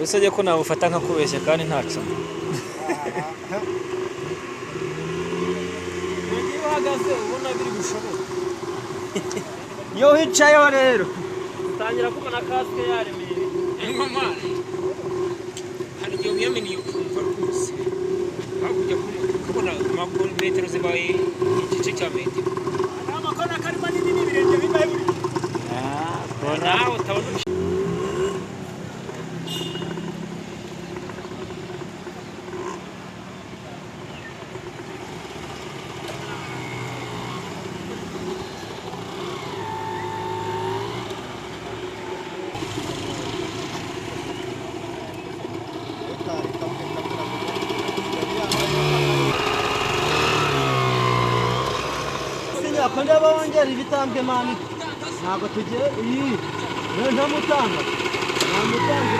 Usajye ko nabufata nka kubeshya kandi ntacu. Iyo uhagaze ubona biri gushoboka. Yo hicayeho rero. Utangira kubona kasike yaremeye. Mama. Hari igihe uyameniye ukumva rwose. Hakujya kubona metero zibaye igice cya metero. Amakona kari manini n'ibirenge bibaye buri. Nawe utabona Akunda bongera ibitambwe mani. Ntabwo tugiye iyi. Nta mutanga. Nta mutanga.